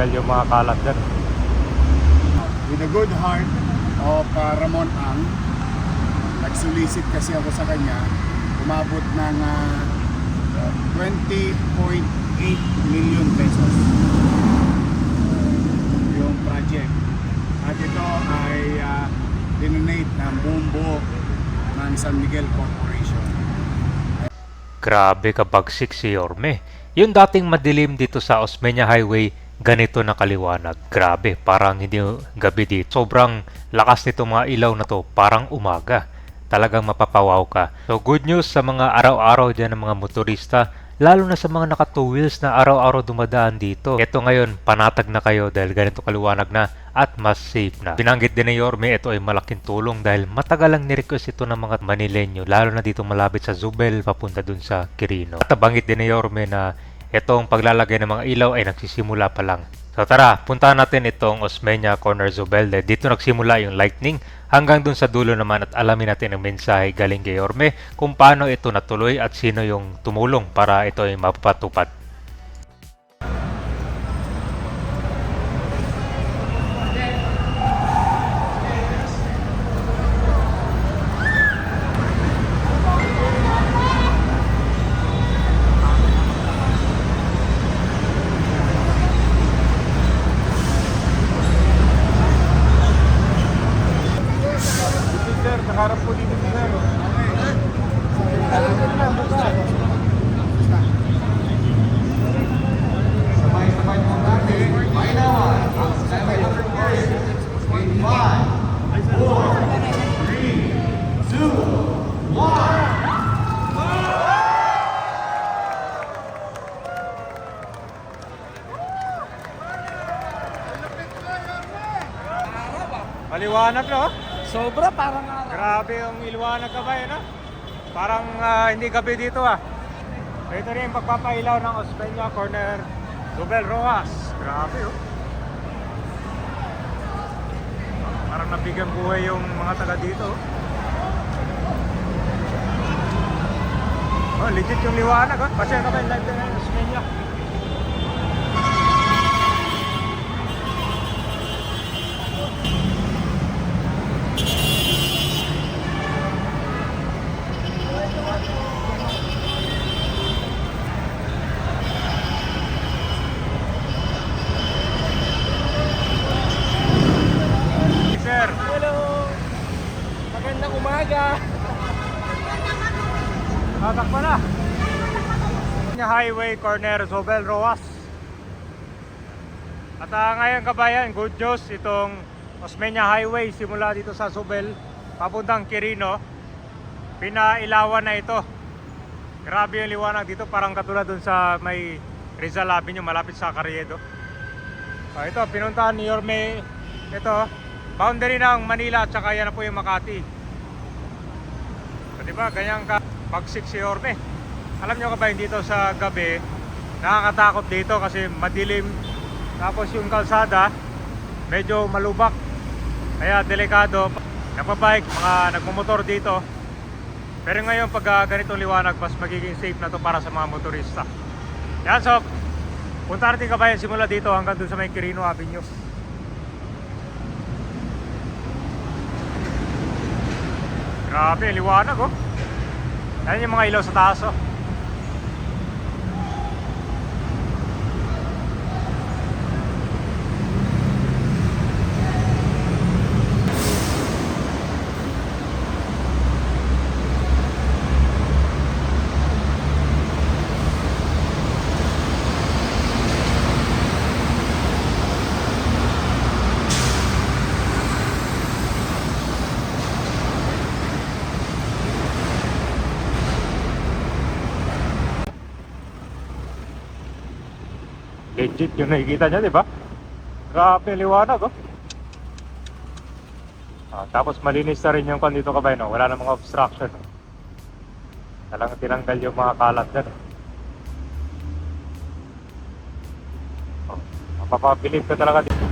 tinanggal yung mga kalat dyan. With a good heart of Ramon Ang, nagsulisit kasi ako sa kanya, umabot ng 20.8 million pesos yung project. At ito ay dinonate ng buong buo ng San Miguel Corporation. Grabe kabagsik si Yorme. Yung dating madilim dito sa Osmeña Highway, ganito na kaliwanag. Grabe, parang hindi gabi dito. Sobrang lakas nito mga ilaw na to, parang umaga. Talagang mapapawaw ka. So good news sa mga araw-araw dyan ng mga motorista, lalo na sa mga naka two wheels na araw-araw dumadaan dito. Ito ngayon, panatag na kayo dahil ganito kaliwanag na at mas safe na. Binanggit din ni Yorme, ito ay malaking tulong dahil matagal lang nirequest ito ng mga Manileño, lalo na dito malapit sa Zubel papunta dun sa Quirino. At nabanggit din ni Yorme na itong paglalagay ng mga ilaw ay nagsisimula pa lang. So tara, puntahan natin itong Osmeña Corner Zubel. Dito nagsimula yung lightning hanggang dun sa dulo naman at alamin natin ang mensahe galing kay Yorme kung paano ito natuloy at sino yung tumulong para ito ay mapatupad. Sir, nakaharap po dito sir. Sabay-sabay po natin. Painawan ang 700 course. In 5, 4, 3, 2, 1. Maliwanag no? Sobra parang araw. Grabe yung iliwanag ka ba yun ha? Parang hindi gabi dito ah. Ito rin yung pagpapailaw ng Osmeña Corner Zubel Rojas. Grabe oh. Parang nabigyan buhay yung mga taga dito oh. Oh, legit yung liwanag oh. Pasya ka ba yung live na yung Osmeña? Hello! Magandang umaga! Tatakpa na! Highway Corner Zubel Rojas. At ngayon kabayan, good news, itong Osmeña Highway simula dito sa Zubel papuntang Quirino, pinailawan na ito. Grabe yung liwanag dito, parang katulad dun sa may Rizal Avenue malapit sa Carriedo. Ito, pinuntahan ni Yorme ito, boundary ng Manila at saka yan na po yung Makati. So, diba, ganyan ka pagsik si Yorme. Alam nyo ka ba dito sa gabi, nakakatakot dito kasi madilim. Tapos yung kalsada, medyo malubak. Kaya delikado. Nagpabike, mga nagmumotor dito. Pero ngayon pag ganitong liwanag, mas magiging safe na to para sa mga motorista. Yan, so punta natin kabayan simula dito hanggang dun sa may Quirino Avenue. Grabe, liwanag oh. Ayan yung mga ilaw sa taas oh. Legit yung nakikita niya, di ba? Grabe liwanag oh. Tapos malinis na rin yung kan dito kabay, no? Wala na mga obstruction. Talagang tinanggal yung mga kalat dyan. Mapapabilib ka talaga dito.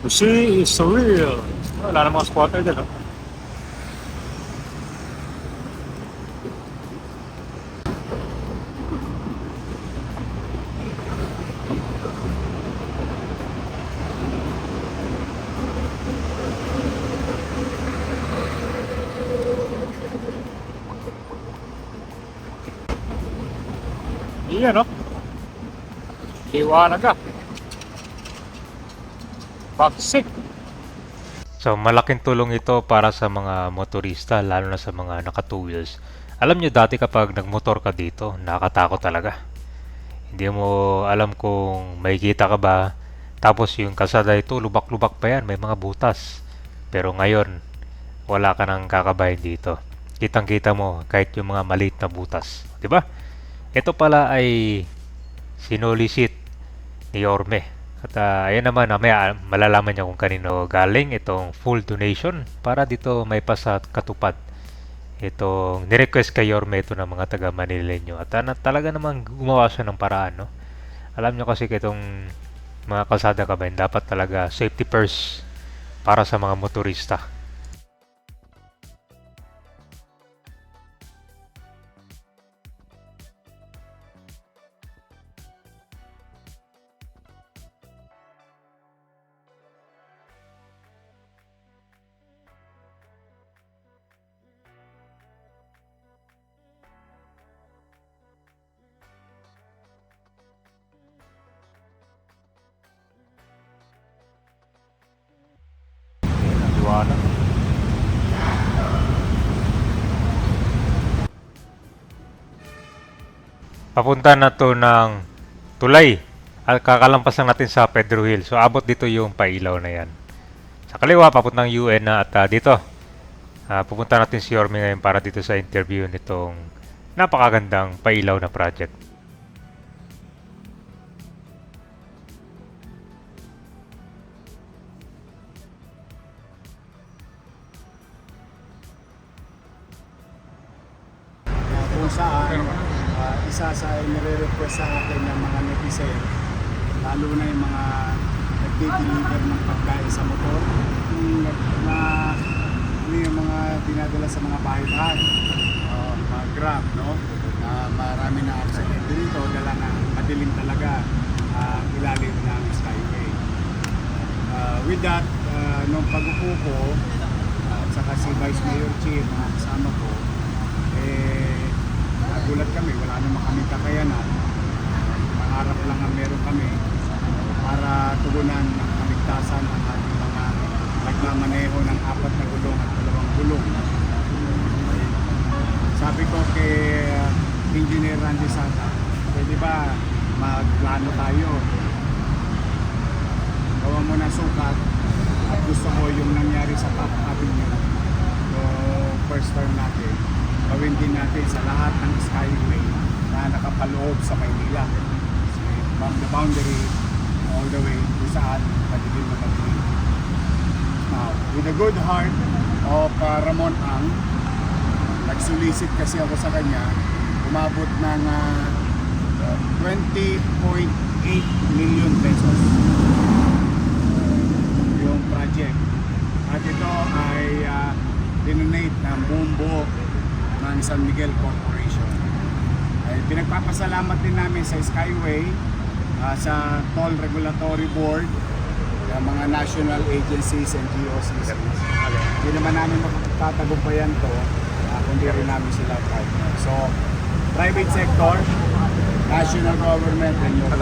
The sea is surreal. Wala na mga squatter dyan, no? Yan, no? Liwanag, ah. Bagsik. So, malaking tulong ito para sa mga motorista, lalo na sa mga naka two wheels. Alam nyo, dati kapag nagmotor ka dito, nakakatakot talaga. Hindi mo alam kung makikita ka ba. Tapos yung kalsada ito, lubak-lubak pa yan, may mga butas. Pero ngayon, wala ka nang kakabayan dito. Kitang-kita mo kahit yung mga maliit na butas. 'Di ba? Ito pala ay sinulisit ni Yorme. At ayan naman, mamaya malalaman niya kung kanino galing itong full donation para dito may pasa katupad. Itong nirequest kay Yorme ito ng mga taga Manileño. At talaga namang gumawa siya ng paraan, no? Alam niyo kasi itong mga kalsada kabayan, dapat talaga safety first para sa mga motorista. Liwanag. Papunta na to ng tulay. At kakalampas lang natin sa Pedro Hill. So abot dito yung pailaw na yan. Sa kaliwa, papuntang UN na. At dito, pupunta natin si Yorme ngayon para dito sa interview nitong napakagandang pailaw na project. Kung saan isa sa nire-request sa akin ng mga netizen, lalo na yung mga nagde-deliver ng pagkain sa motor, yung mga dinadala sa mga bahay-bahay, mga Grab, no? Marami na accident dito, dala na madilim talaga ilalim ng skyway. With that, nung pag-upo ko, at saka si Vice Mayor Chief, mga kasama ko, nagulat kami, wala naman kami kakayanan. Pangarap lang ang meron kami para tugunan ng kaligtasan ng ating mga nagmamaneho ng 4 na gulong at 2 gulong. Sabi ko kay Engineer Randy Sata, pwede ba magplano tayo? Gawa mo na sukat at gusto ko yung nangyari sa Top Avenue, yung first term natin, gawin din natin sa lahat ng skyway na nakapaloob sa Maynila. From the boundary all the way to saan madilim na madilim. Now, with a good heart of Ramon Ang, nagsulisit kasi ako sa kanya, umabot ng 20.8 million pesos yung project. At ito ay dinonate ng buong buo ng San Miguel Corporation. Ay, pinagpapasalamat din namin sa Skyway, sa Toll Regulatory Board, yung mga national agencies and GOCCs. Hindi naman namin makakatagumpayan to kung di rin namin sila partner. So, private sector, national government, and local.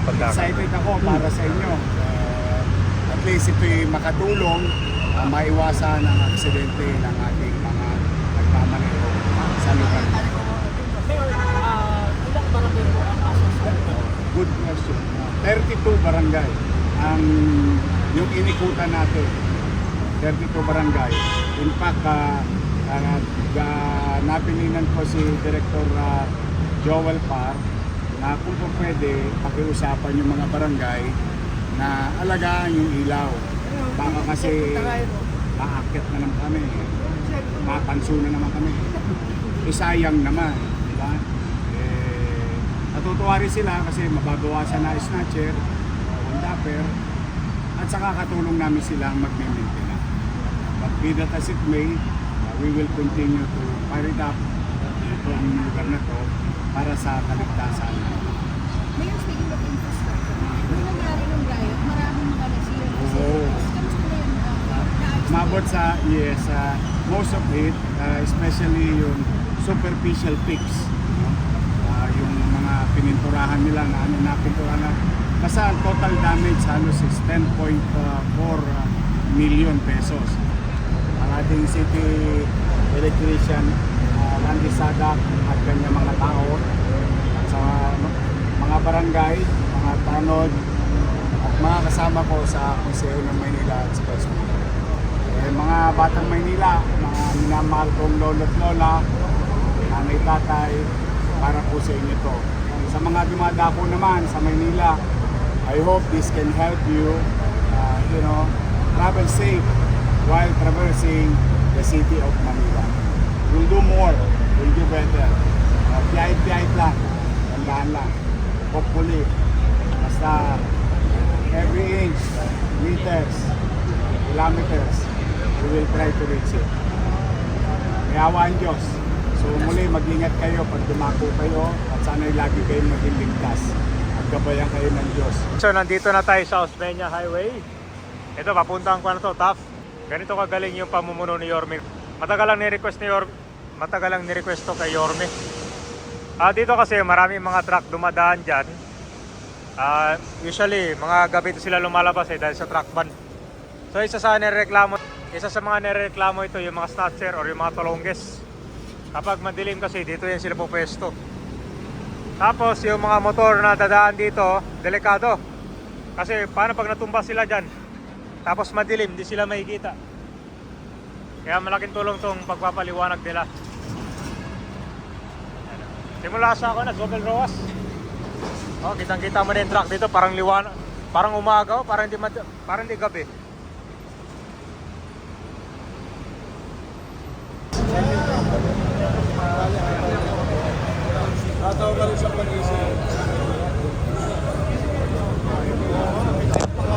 Excited ako para sa inyo. At least ito'y makatulong maiwasan ang aksidente ng ating mga nagmamaneho sa lugar. Ilang barangay po ang asosasyon? Good question. 32 barangay ang yung inikutan natin. 32 barangay. In fact, napilinan ko si Director Joel Par na kung pwede pakiusapan yung mga barangay na alagaan yung ilaw. Baka kasi maakit na naman kami, mapanso na naman kami. Sayang naman, di ba? Natutuwa rin sila kasi mababawasan na snatcher, wandapper, at saka katulong namin silang magme-maintain. But be that as it may, we will continue to fire it up itong lugar na to para sa kaligtasan. Mayor, speaking of infrastructure, nung nangyari ng riot, maraming mga nasira kasi Oo. kamusta na yun? Mabot sa, yes, most of it, especially yung superficial fix. No? pininturahan nila na napinturahan na. Kasi ang total damage halos is 10.4 million pesos. Ang ating city electrician, Randy Sadak at kanyang mga tao at sa mga barangay, mga tanod at mga kasama ko sa Konseho ng Maynila at sa Quezon. Mga batang Maynila, mga minamahal kong lolo't lola, nanay tatay, para po sa inyo to. Sa mga dumadako naman sa Maynila, I hope this can help you, travel safe while traversing the city of Manila. We'll do more, we'll do better. Piyahit lang, tandaan lang. Hopefully, basta every inch, meters, kilometers, we will try to reach it. May awa ang Diyos. So muli, mag-ingat kayo pag dumako kayo at sana'y lagi kayong maging ligtas at gabayan kayo ng Diyos. So nandito na tayo sa Osmeña Highway. Ito, papuntahan ko na to, Taf. Ganito kagaling yung pamumuno ni Yorme. Matagal lang ni-request to kay Yorme. Dito kasi maraming mga truck dumadaan dyan. Usually, mga gabi sila lumalabas dahil sa truck ban. So isa sa mga nireklamo ito yung mga snatcher or yung mga tolongges. Kapag madilim kasi dito yan sila pupwesto. Tapos yung mga motor na dadaan dito, delikado. Kasi paano pag natumba sila dyan? Tapos madilim, di sila makikita. Kaya malaking tulong tong pagpapaliwanag nila. Simula sa ako na, Zobel Roas. Kitang-kita mo na yung truck dito, parang liwanag. Parang umaga, parang hindi gabi.